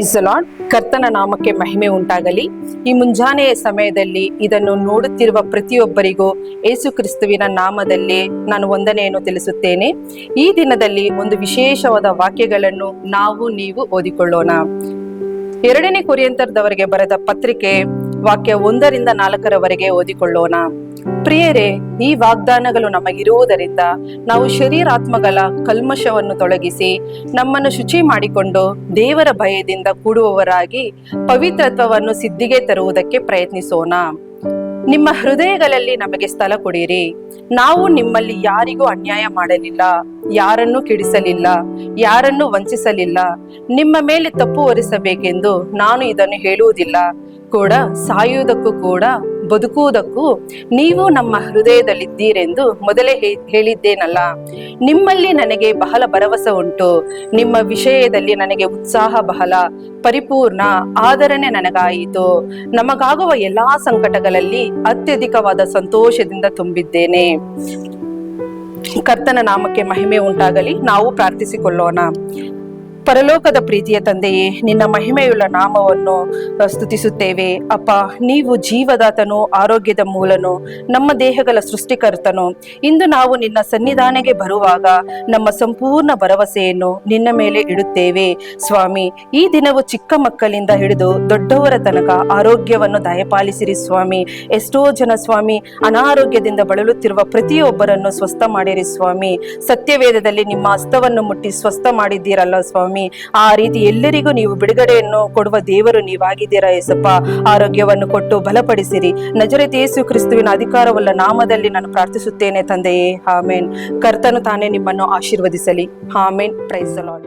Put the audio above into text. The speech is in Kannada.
Price the lord. ಕರ್ತನ ನಾಮಕ್ಕೆ ಮಹಿಮೆ ಉಂಟಾಗಲಿ. ಈ ಮುಂಜಾನೆಯ ಸಮಯದಲ್ಲಿ ಇದನ್ನು ನೋಡುತ್ತಿರುವ ಪ್ರತಿಯೊಬ್ಬರಿಗೂ ಯೇಸು ಕ್ರಿಸ್ತುವಿನ ನಾಮದಲ್ಲಿ ನಾನು ವಂದನೆಯನ್ನು ತಿಳಿಸುತ್ತೇನೆ. ಈ ದಿನದಲ್ಲಿ ಒಂದು ವಿಶೇಷವಾದ ವಾಕ್ಯಗಳನ್ನು ನೀವು ಓದಿಕೊಳ್ಳೋಣ. 2 ಕೊರಿಂಥದವರಿಗೆ ಬರೆದ ಪತ್ರಿಕೆ ವಾಕ್ಯ 1ರಿಂದ 4 ಓದಿಕೊಳ್ಳೋಣ. ಪ್ರಿಯರೇ, ಈ ವಾಗ್ದಾನಗಳು ನಮಗಿರುವುದರಿಂದ ನಾವು ಶರೀರಾತ್ಮಗಳ ಕಲ್ಮಶವನ್ನು ತೊಲಗಿಸಿ ನಮ್ಮನ್ನು ಶುಚಿ ಮಾಡಿಕೊಂಡು ದೇವರ ಭಯದಿಂದ ಕೂಡುವವರಾಗಿ ಪವಿತ್ರತ್ವವನ್ನು ಸಿದ್ಧಿಗೆ ತರುವುದಕ್ಕೆ ಪ್ರಯತ್ನಿಸೋಣ. ನಿಮ್ಮ ಹೃದಯಗಳಲ್ಲಿ ನಮಗೆ ಸ್ಥಳ ಕೊಡಿರಿ. ನಾವು ನಿಮ್ಮಲ್ಲಿ ಯಾರಿಗೂ ಅನ್ಯಾಯ ಮಾಡಲಿಲ್ಲ, ಯಾರನ್ನೂ ಕೆಡಿಸಲಿಲ್ಲ, ಯಾರನ್ನೂ ವಂಚಿಸಲಿಲ್ಲ. ನಿಮ್ಮ ಮೇಲೆ ತಪ್ಪು ಹೊರಿಸಬೇಕೆಂದು ನಾನು ಇದನ್ನು ಹೇಳುವುದಿಲ್ಲ. ಕೂಡ ಸಾಯುವುದಕ್ಕೂ ಕೂಡ ಬದುಕುವುದಕ್ಕೂ ನೀವು ನಮ್ಮ ಹೃದಯದಲ್ಲಿದ್ದೀರೆಂದು ಮೊದಲೇ ಹೇಳಿದ್ದೇನಲ್ಲ. ನಿಮ್ಮಲ್ಲಿ ನನಗೆ ಬಹಳ ಭರವಸೆ ಉಂಟು. ನಿಮ್ಮ ವಿಷಯದಲ್ಲಿ ನನಗೆ ಉತ್ಸಾಹ ಬಹಳ ಪರಿಪೂರ್ಣ ಆದರಣೆ ನನಗಾಯಿತು. ನಮಗಾಗುವ ಎಲ್ಲಾ ಸಂಕಟಗಳಲ್ಲಿ ಅತ್ಯಧಿಕವಾದ ಸಂತೋಷದಿಂದ ತುಂಬಿದ್ದೇನೆ. ಕರ್ತನ ನಾಮಕ್ಕೆ ಮಹಿಮೆ ಉಂಟಾಗಲಿ. ನಾವು ಪ್ರಾರ್ಥಿಸಿಕೊಳ್ಳೋಣ. ಪರಲೋಕದ ಪ್ರೀತಿಯ ತಂದೆಯೇ, ನಿನ್ನ ಮಹಿಮೆಯುಳ್ಳ ನಾಮವನ್ನು ಸ್ತುತಿಸುತ್ತೇವೆ. ಅಪ್ಪ, ನೀವು ಜೀವದಾತನು, ಆರೋಗ್ಯದ ಮೂಲನು, ನಮ್ಮ ದೇಹಗಳ ಸೃಷ್ಟಿಕರ್ತನು. ಇಂದು ನಾವು ನಿನ್ನ ಸನ್ನಿಧಾನಕ್ಕೆ ಬರುವಾಗ ನಮ್ಮ ಸಂಪೂರ್ಣ ಭರವಸೆಯನ್ನು ನಿನ್ನ ಮೇಲೆ ಇಡುತ್ತೇವೆ ಸ್ವಾಮಿ. ಈ ದಿನವು ಚಿಕ್ಕ ಮಕ್ಕಳಿಂದ ಹಿಡಿದು ದೊಡ್ಡವರ ತನಕ ಆರೋಗ್ಯವನ್ನು ದಯಪಾಲಿಸಿರಿ ಸ್ವಾಮಿ. ಎಷ್ಟೋ ಜನ ಸ್ವಾಮಿ ಅನಾರೋಗ್ಯದಿಂದ ಬಳಲುತ್ತಿರುವ ಪ್ರತಿಯೊಬ್ಬರನ್ನು ಸ್ವಸ್ಥ ಮಾಡಿರಿ ಸ್ವಾಮಿ. ಸತ್ಯವೇದದಲ್ಲಿ ನಿಮ್ಮ ಹಸ್ತವನ್ನು ಮುಟ್ಟಿ ಸ್ವಸ್ಥ ಮಾಡಿದ್ದೀರಲ್ಲ ಸ್ವಾಮಿ. ಆ ರೀತಿ ಎಲ್ಲರಿಗೂ ನೀವು ಬಿಡುಗಡೆಯನ್ನು ಕೊಡುವ ದೇವರು ನೀವಾಗಿದ್ದೀರಾ ಏಸಪ್ಪ. ಆರೋಗ್ಯವನ್ನು ಕೊಟ್ಟು ಬಲಪಡಿಸಿರಿ. ನಜರೇತ ಯೇಸು ಕ್ರಿಸ್ತುವಿನ ಅಧಿಕಾರವುಳ್ಳ ನಾಮದಲ್ಲಿ ನಾನು ಪ್ರಾರ್ಥಿಸುತ್ತೇನೆ ತಂದೆಯೇ, ಆಮೇನ್. ಕರ್ತನು ತಾನೇ ನಿಮ್ಮನ್ನು ಆಶೀರ್ವದಿಸಲಿ. ಆಮೇನ್. Praise the lord.